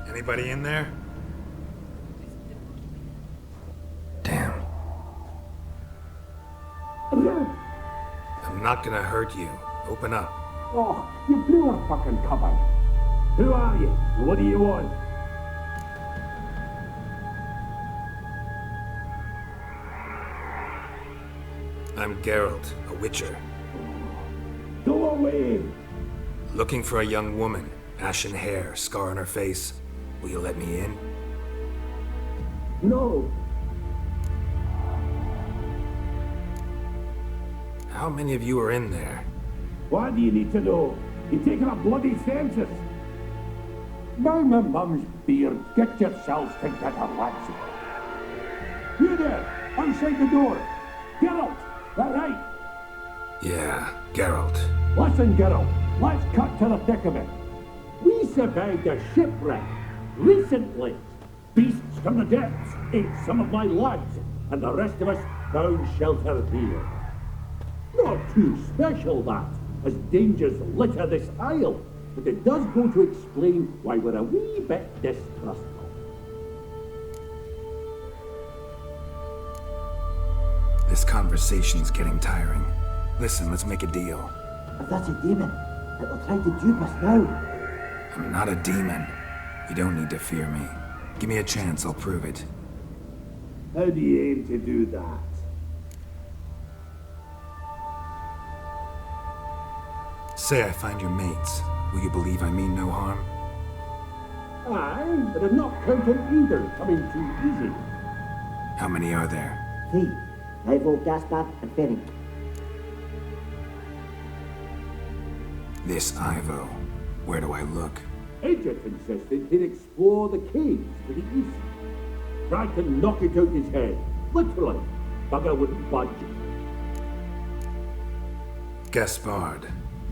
Anybody in there? Damn. I'm not gonna hurt you. Open up. Oh, you blew our fucking cover. Who are you? What do you want? I'm Geralt, a witcher. Go away! Looking for a young woman. Ashen hair, scar on her face. Will you let me in? No. How many of you are in there? Why do you need to know? You're taking a bloody census. Now my mum's beard, get yourselves together, lads. You there, outside the door. Geralt, that right? Yeah, Geralt. Listen, Geralt, let's cut to the thick of it. We survived a shipwreck recently. Beasts from the depths ate some of my lads, and the rest of us found shelter here. Not too special, that, as dangers litter this isle, but it does go to explain why we're a wee bit distrustful. This conversation's getting tiring. Listen, let's make a deal. If that's a demon, it'll try to dupe us now. I'm not a demon. You don't need to fear me. Give me a chance, I'll prove it. How do you aim to do that? Say I find your mates. Will you believe I mean no harm? Aye, but I'm not counting either coming too easy. How many are there? 3. Ivo, Gaspar, and Ferenc. This Ivo. Where do I look? Edget insisted he'd explore the caves to the east. Tried to knock it out his head. Literally. Bugger wouldn't budge. Gaspard.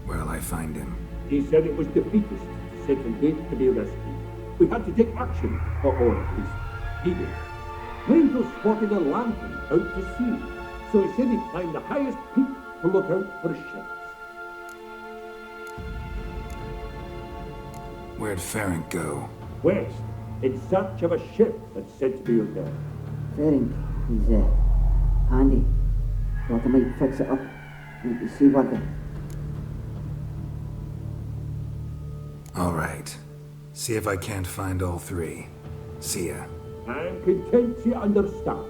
Where'll I find him? He said it was defeatist, set and date to be rescued. We had to take action, or at least he did. Ranger spotted a lantern out to sea, so he said he'd climb the highest peak to look out for ships. Where'd Ferenc go? West, in search of a ship that's said to be out there. Ferenc, he's handy. Thought I might fix it up. Need to see what the... All right. See if I can't find all 3. See ya. I'm content you understand.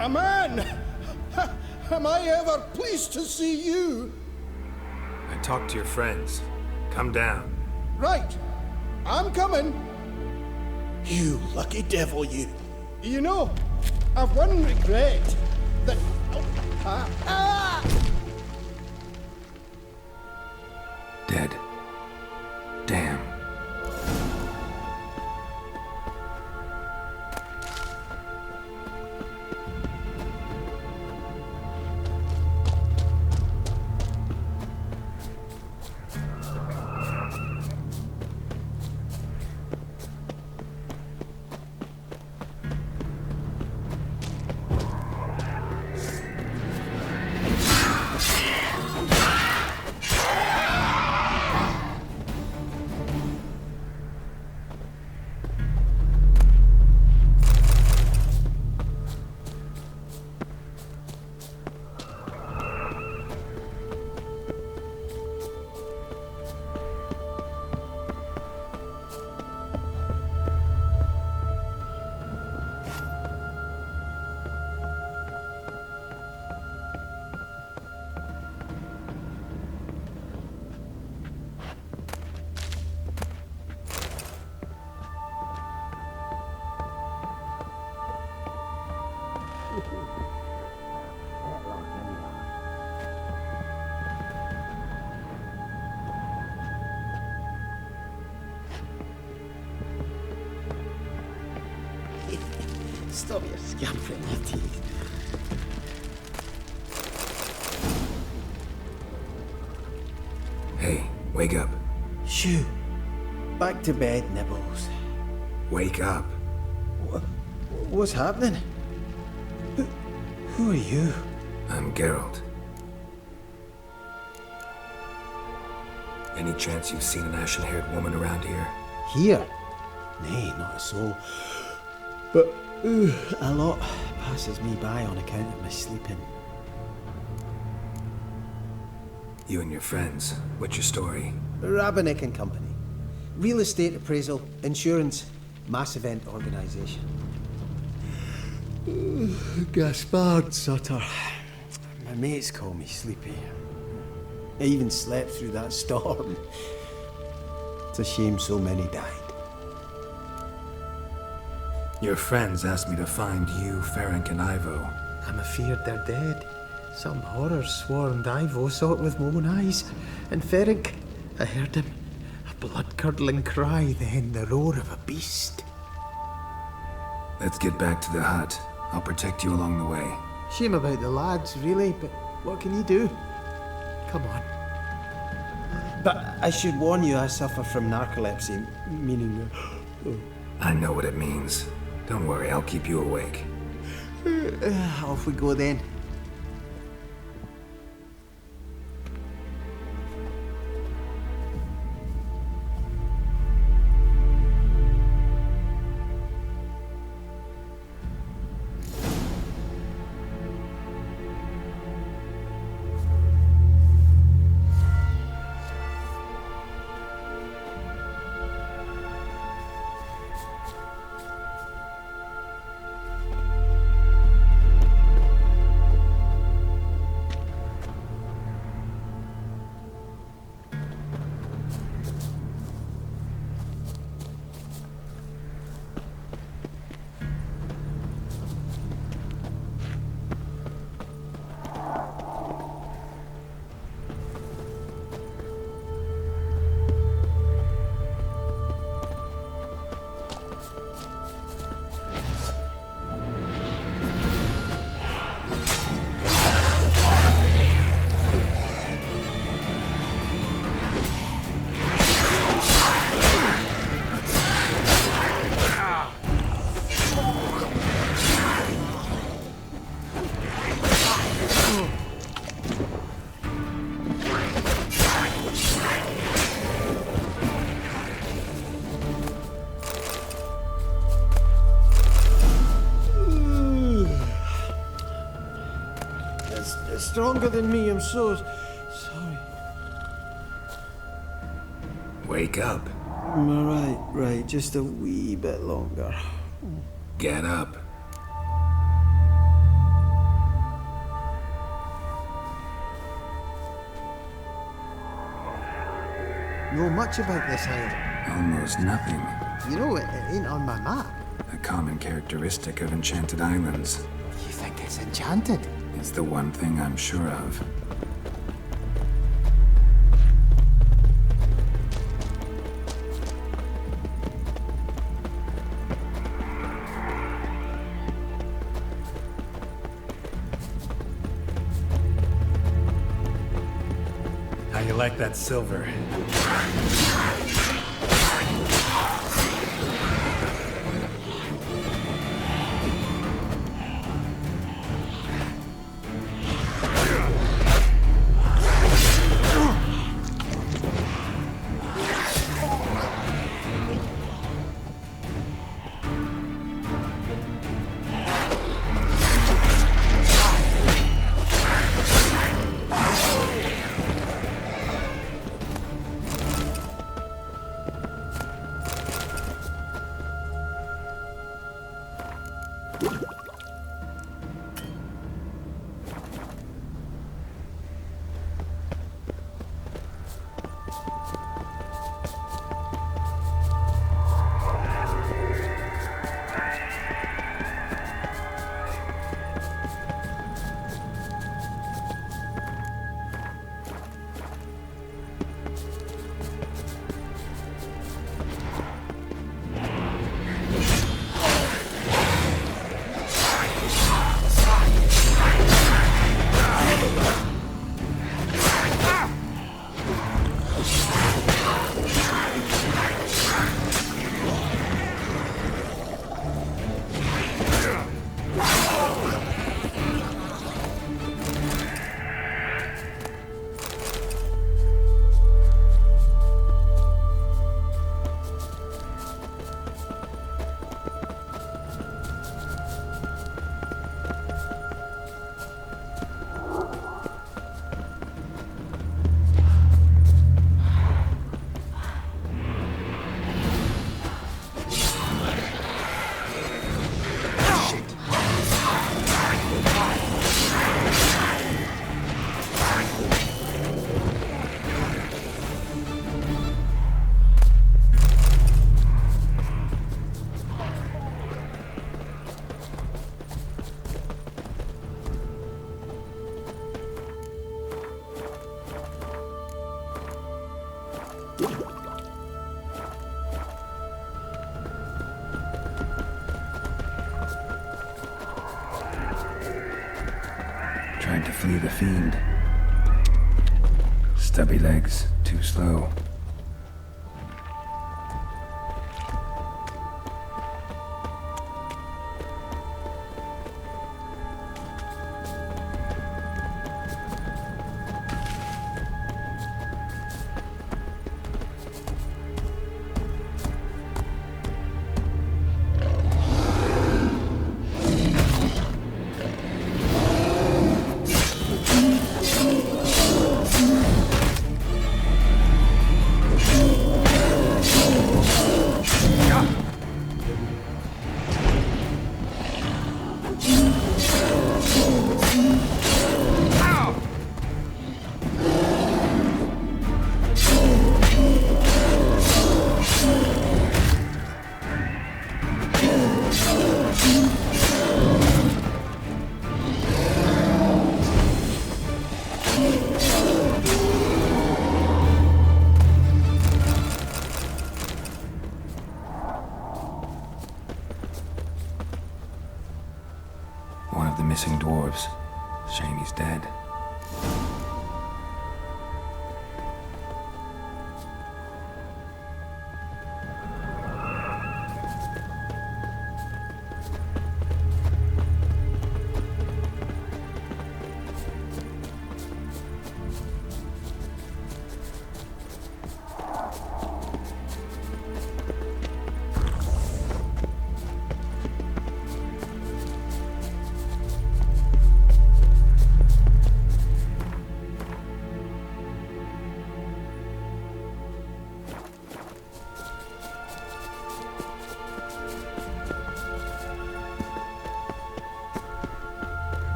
A man! Am I ever pleased to see you? I talked to your friends. Come down. Right. I'm coming. You lucky devil, you. You know, I've one regret. That... Dead. Damn. Stop your scampering, you teeth. Hey, wake up. Shoo. Back to bed, Nibbles. Wake up. What's happening? Who are you? I'm Geralt. Any chance you've seen an ashen-haired woman around here? Here? Nay, not a soul. But a lot passes me by on account of my sleeping. You and your friends, what's your story? Rabbinick and Company. Real estate appraisal, insurance, mass event organisation. Gaspard Sutter. My mates call me Sleepy. I even slept through that storm. It's a shame so many died. Your friends asked me to find you, Ferenc, and Ivo. I'm afeard they're dead. Some horror swarmed Ivo, saw it with my own eyes. And Ferenc, I heard him. A blood-curdling cry, then the roar of a beast. Let's get back to the hut. I'll protect you along the way. Shame about the lads, really, but what can you do? Come on. But I should warn you, I suffer from narcolepsy, meaning... I know what it means. Don't worry, I'll keep you awake. Off we go then. It's stronger than me, I'm so sorry. Wake up. Right, just a wee bit longer. Get up. know much about this isle? Almost nothing. You know, it ain't on my map. A common characteristic of enchanted islands. You think it's enchanted? It's the one thing I'm sure of. How you like that silver? Tried to flee the fiend. Stubby legs, too slow.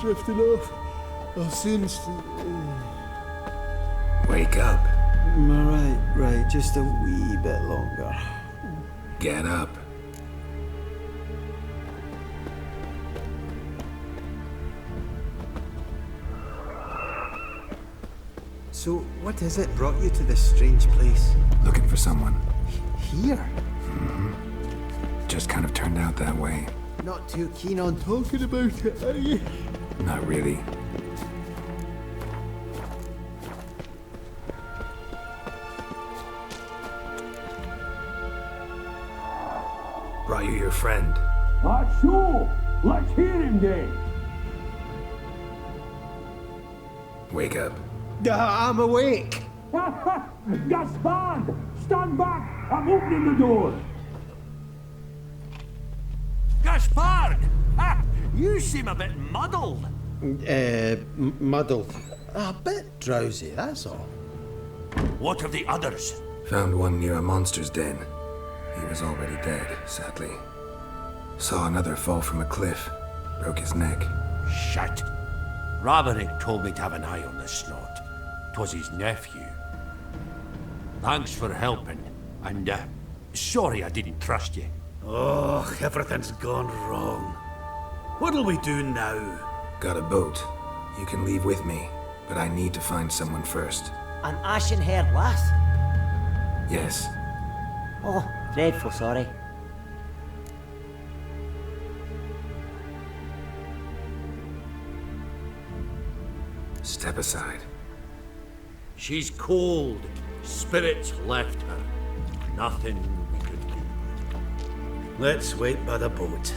drifting off. I'll soon. Wake up. Right, just a wee bit longer. Get up. So, what is it brought you to this strange place? Looking for someone. Here? Just kind of turned out that way. Not too keen on talking about it, are you? Not really. Brought you your friend. Sure. Let's hear him then. Wake up. I'm awake. Gaspard! Stand back! I'm opening the door! Gaspard! Ha! You seem a bit muddled. Muddled. A bit drowsy, that's all. What of the others? Found one near a monster's den. He was already dead, sadly. Saw another fall from a cliff. Broke his neck. Shit. Roderick told me to have an eye on the snot. 'Twas his nephew. Thanks for helping, and sorry I didn't trust you. Oh, everything's gone wrong. What'll we do now? Got a boat. You can leave with me, but I need to find someone first. An ashen-haired lass? Yes. Oh, dreadful sorry. Step aside. She's cold. Spirits left her. Nothing we could do. Let's wait by the boat.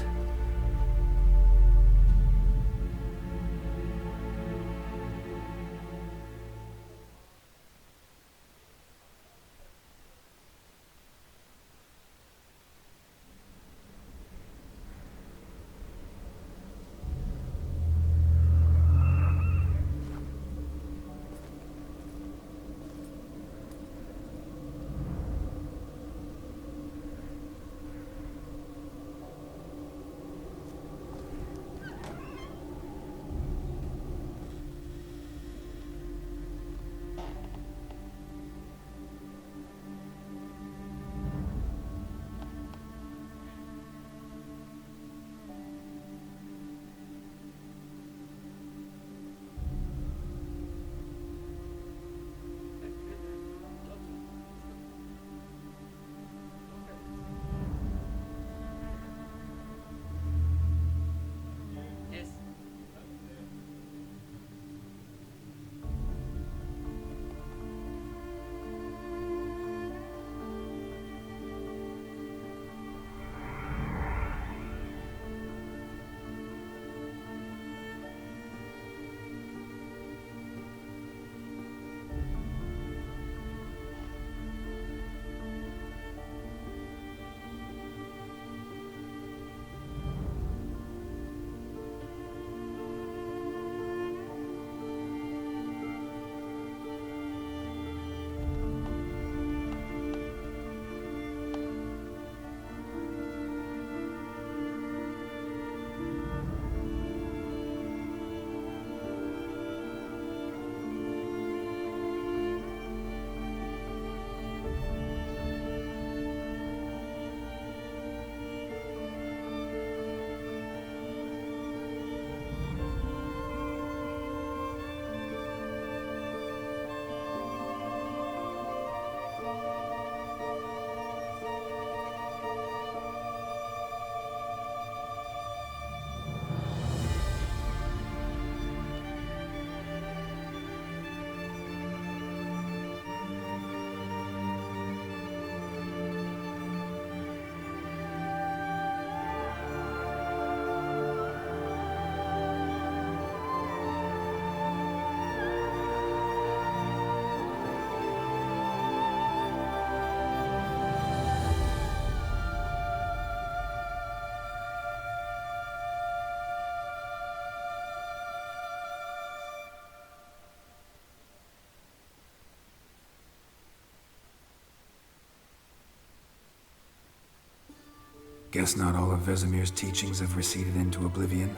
Guess not all of Vesemir's teachings have receded into oblivion.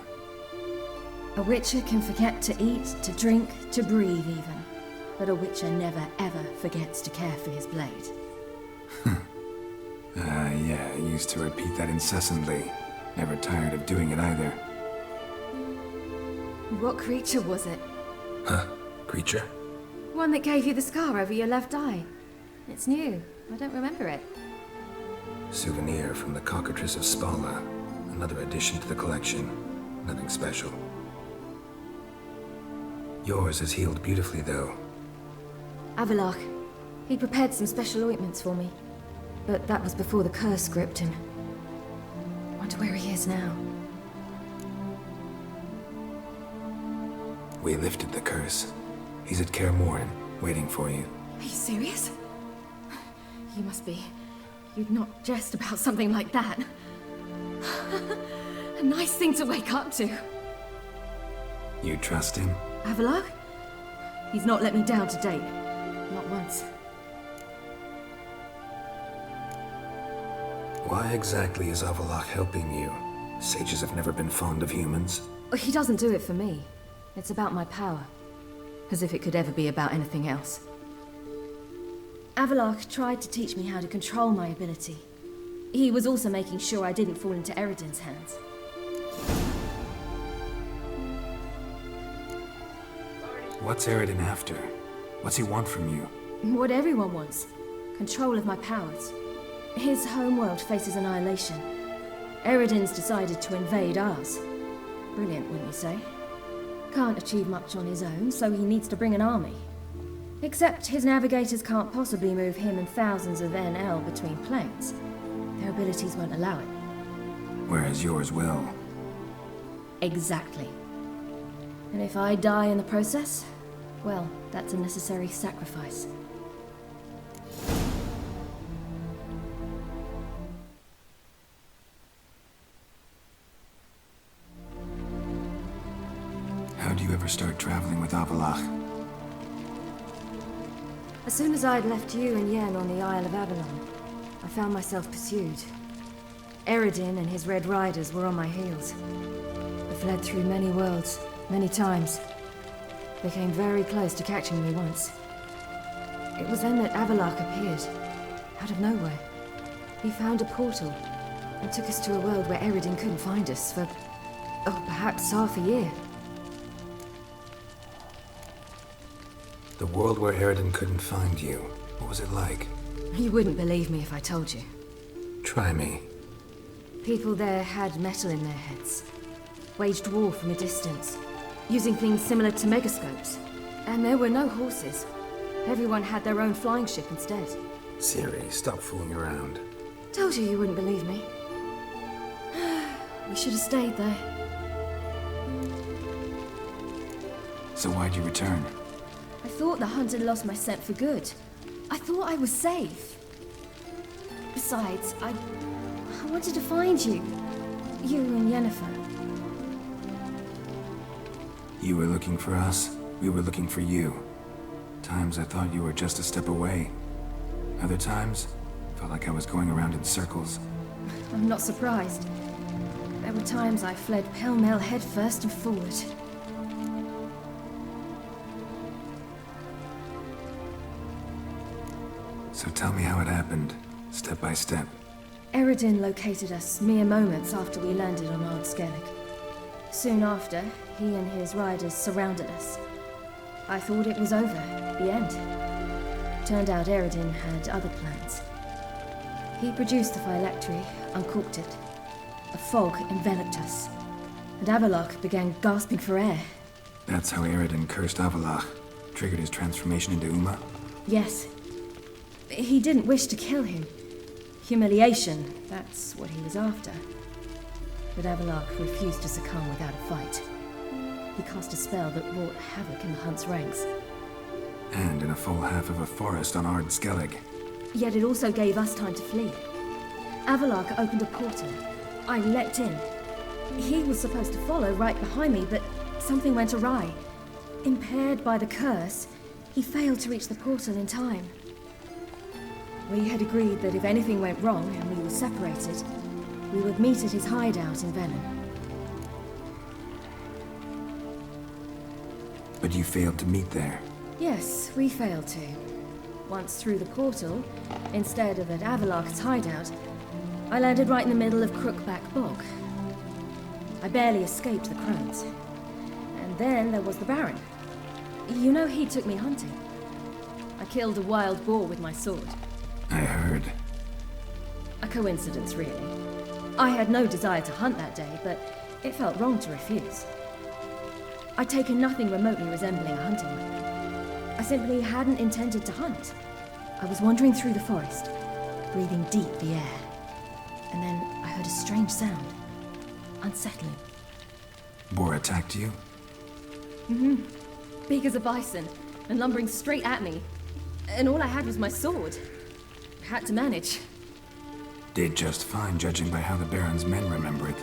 A witcher can forget to eat, to drink, to breathe even. But a witcher never ever forgets to care for his blade. Yeah, I used to repeat that incessantly. Never tired of doing it either. What creature was it? Huh? Creature? One that gave you the scar over your left eye. It's new. I don't remember it. Souvenir from the Cockatrice of Spala. Another addition to the collection. Nothing special. Yours has healed beautifully, though. Avallac'h. He prepared some special ointments for me. But that was before the curse gripped him. Wonder where he is now. We lifted the curse. He's at Kaer Morhen, waiting for you. Are you serious? You must be. You'd not jest about something like that. A nice thing to wake up to. You trust him? Avallac'h? He's not let me down to date. Not once. Why exactly is Avallac'h helping you? Sages have never been fond of humans. He doesn't do it for me. It's about my power. As if it could ever be about anything else. Avallac'h tried to teach me how to control my ability. He was also making sure I didn't fall into Eredin's hands. What's Eredin after? What's he want from you? What everyone wants. Control of my powers. His homeworld faces annihilation. Eredin's decided to invade ours. Brilliant, wouldn't you say? Can't achieve much on his own, so he needs to bring an army. Except his navigators can't possibly move him and thousands of NL between planes. Their abilities won't allow it. Whereas yours will. Exactly. And if I die in the process, well, that's a necessary sacrifice. How'd you ever start traveling with Avallac'h? As soon as I'd left you and Yen on the Isle of Avalon, I found myself pursued. Eredin and his Red Riders were on my heels. I fled through many worlds, many times. They came very close to catching me once. It was then that Avallac'h appeared, out of nowhere. He found a portal, and took us to a world where Eredin couldn't find us for, perhaps half a year. The world where Eredin couldn't find you. What was it like? You wouldn't believe me if I told you. Try me. People there had metal in their heads. Waged war from a distance, using things similar to megascopes. And there were no horses. Everyone had their own flying ship instead. Ciri, stop fooling around. Told you wouldn't believe me. We should have stayed there. So why'd you return? I thought the hunt had lost my scent for good. I thought I was safe. Besides, I wanted to find you. You and Yennefer. You were looking for us, we were looking for you. Times I thought you were just a step away. Other times, felt like I was going around in circles. I'm not surprised. There were times I fled pell-mell headfirst and forward. So tell me how it happened, step by step. Eredin located us mere moments after we landed on Ard Skellig. Soon after, he and his riders surrounded us. I thought it was over, the end. Turned out Eredin had other plans. He produced the phylactery, uncorked it. A fog enveloped us, and Avallac'h began gasping for air. That's how Eredin cursed Avallac'h, triggered his transformation into Uma? Yes. He didn't wish to kill him. Humiliation, that's what he was after. But Avallac'h refused to succumb without a fight. He cast a spell that wrought havoc in the hunt's ranks. And in a full half of a forest on Ard Skellig. Yet it also gave us time to flee. Avallac'h opened a portal. I leapt in. He was supposed to follow right behind me, but something went awry. Impaired by the curse, he failed to reach the portal in time. We had agreed that if anything went wrong and we were separated, we would meet at his hideout in Venom. But you failed to meet there. Yes, we failed to. Once through the portal, instead of at Avalok's hideout, I landed right in the middle of Crookback Bog. I barely escaped the crones. And then there was the Baron. You know, he took me hunting. I killed a wild boar with my sword. I heard. A coincidence, really. I had no desire to hunt that day, but it felt wrong to refuse. I'd taken nothing remotely resembling a hunting weapon. I simply hadn't intended to hunt. I was wandering through the forest, breathing deep the air. And then I heard a strange sound. Unsettling. Boar attacked you? Big as a bison, and lumbering straight at me. And all I had was my sword. Had to manage. Did just fine, judging by how the Baron's men remember it.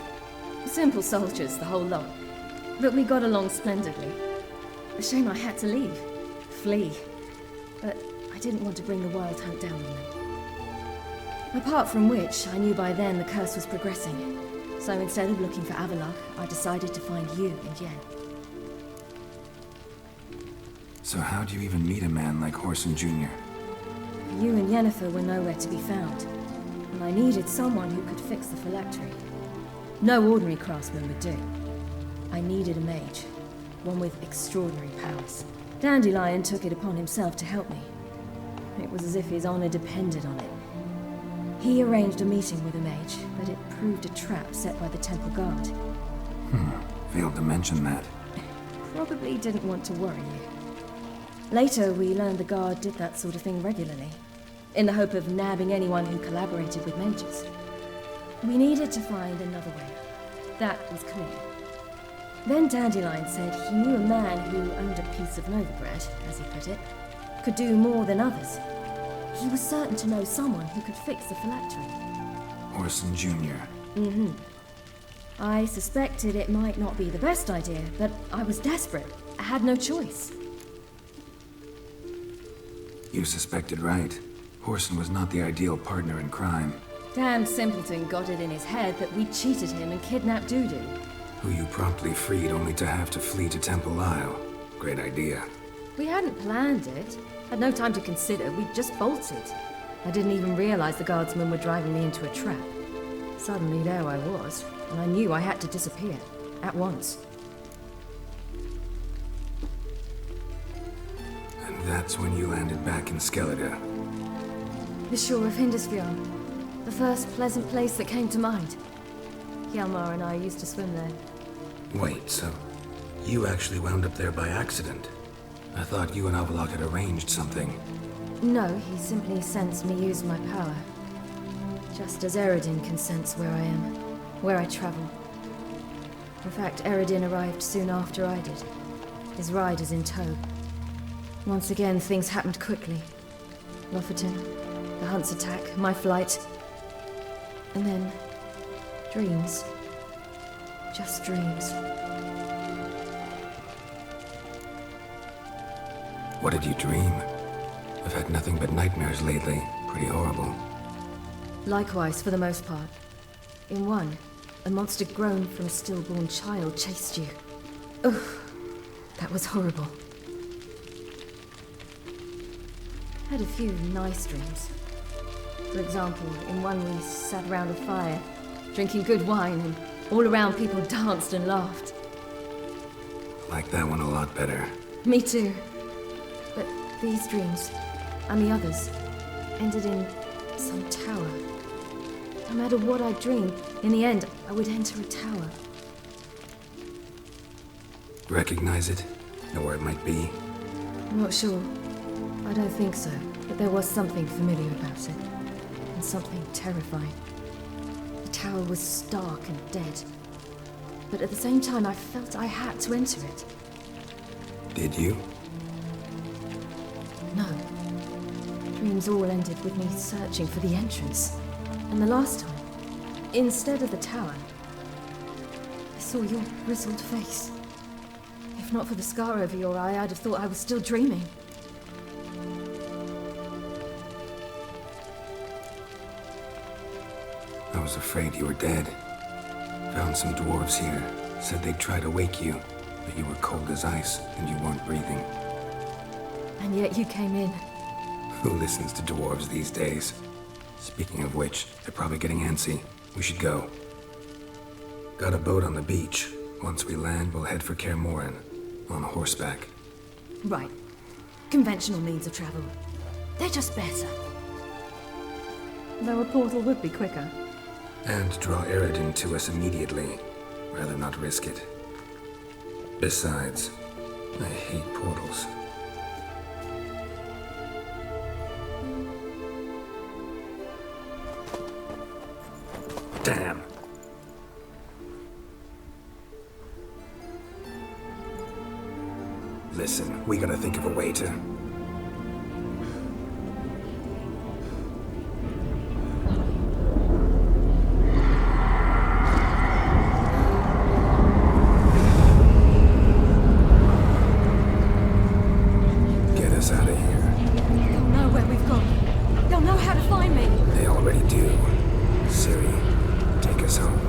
Simple soldiers, the whole lot. But we got along splendidly. A shame I had to leave. Flee. But I didn't want to bring the wild hunt down on them. Apart from which, I knew by then the curse was progressing. So instead of looking for Avalok, I decided to find you and Yen. So how'd you even meet a man like Whoreson Jr.? You and Yennefer were nowhere to be found. And I needed someone who could fix the phylactery. No ordinary craftsman would do. I needed a mage. One with extraordinary powers. Dandelion took it upon himself to help me. It was as if his honor depended on it. He arranged a meeting with a mage, but it proved a trap set by the temple guard. Failed to mention that. Probably didn't want to worry you. Later, we learned the guard did that sort of thing regularly, in the hope of nabbing anyone who collaborated with mages. We needed to find another way. That was clear. Then Dandelion said he knew a man who owned a piece of Novigrad, as he put it, could do more than others. He was certain to know someone who could fix the phylactery. Whoreson Jr. I suspected it might not be the best idea, but I was desperate. I had no choice. You suspected right. Whoreson was not the ideal partner in crime. Damn simpleton got it in his head that we cheated him and kidnapped Dudu. Who you promptly freed only to have to flee to Temple Isle. Great idea. We hadn't planned it. Had no time to consider. We just bolted. I didn't even realize the guardsmen were driving me into a trap. Suddenly there I was, and I knew I had to disappear. At once. And that's when you landed back in Skellige. The shore of Hindisfjord. The first pleasant place that came to mind. Hjalmar and I used to swim there. Wait, so you actually wound up there by accident? I thought you and Avalok had arranged something. No, he simply sensed me use my power. Just as Eredin can sense where I am, where I travel. In fact, Eredin arrived soon after I did. His riders in tow. Once again, things happened quickly. Lofoten, the hunt's attack, my flight. And then, dreams. Just dreams. What did you dream? I've had nothing but nightmares lately. Pretty horrible. Likewise, for the most part. In one, a monster grown from a stillborn child chased you. Ugh, that was horrible. Had a few nice dreams. For example, in one we sat around a fire, drinking good wine, and all around people danced and laughed. Like that one a lot better. Me too. But these dreams, and the others, ended in some tower. No matter what I dreamed, in the end, I would enter a tower. Recognize it? Know where it might be? I'm not sure. I don't think so. But there was something familiar about it. And something terrifying. The tower was stark and dead. But at the same time, I felt I had to enter it. Did you? No. Dreams all ended with me searching for the entrance. And the last time, instead of the tower, I saw your grizzled face. If not for the scar over your eye, I'd have thought I was still dreaming. I was afraid you were dead. Found some dwarves here. Said they'd try to wake you. but you were cold as ice and you weren't breathing. And yet you came in. Who listens to dwarves these days? Speaking of which, they're probably getting antsy. We should go. Got a boat on the beach. Once we land, we'll head for Kaer Morhen. On horseback. Right. Conventional means of travel. They're just better. Though a portal would be quicker. And draw Eredin to us immediately. Rather not risk it. Besides, I hate portals. Damn. Listen, we gotta think of a way to... get us out of here. They'll know where we've gone. They'll know how to find me. They already do. Ciri, take us home.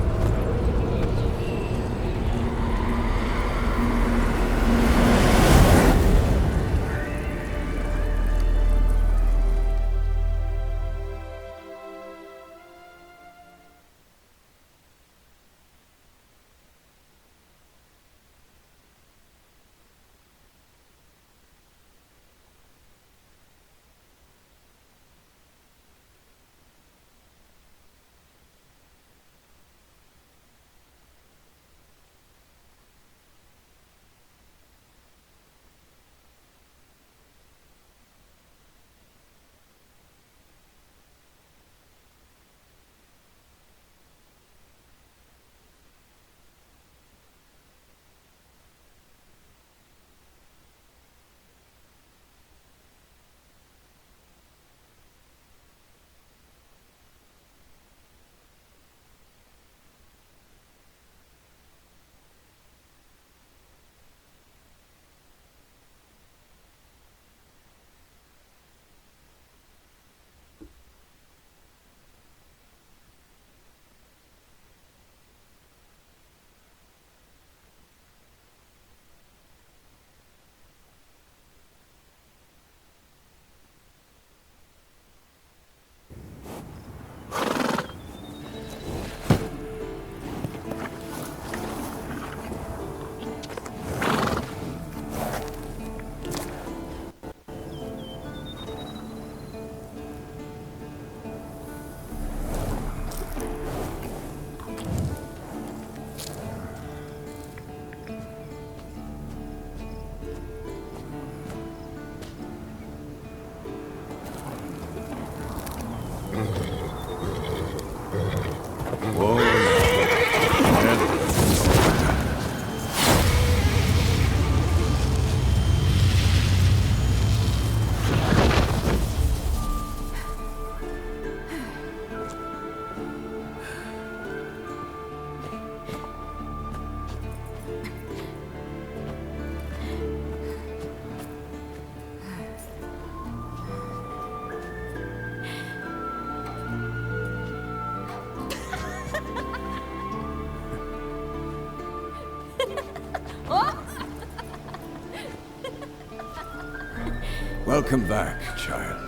Welcome back, child.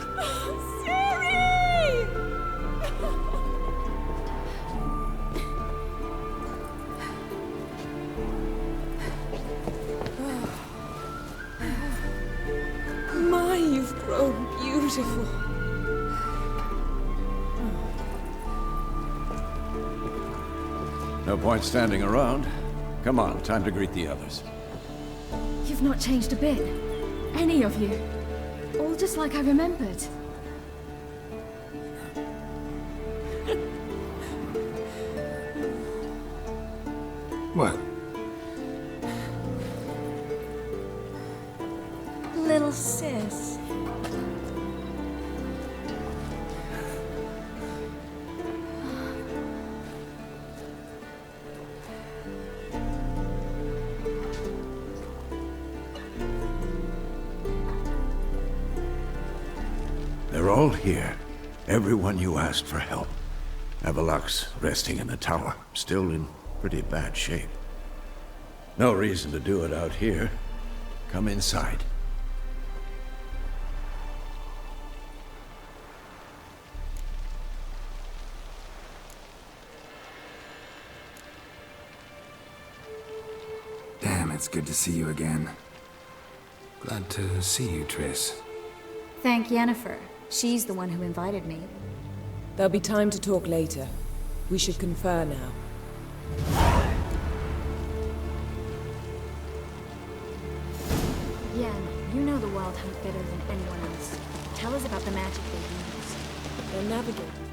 My, you've grown beautiful. No point standing around. Come on, time to greet the others. You've not changed a bit. Any of you. All just like I remembered. What? Little sis. They're all here. Everyone you asked for help. Avallac'h's resting in the tower, still in pretty bad shape. No reason to do it out here. Come inside. Damn, it's good to see you again. Glad to see you, Triss. Thank Yennefer. She's the one who invited me. There'll be time to talk later. We should confer now. Yen, you know the Wild Hunt better than anyone else. Tell us about the magic they use. They'll navigate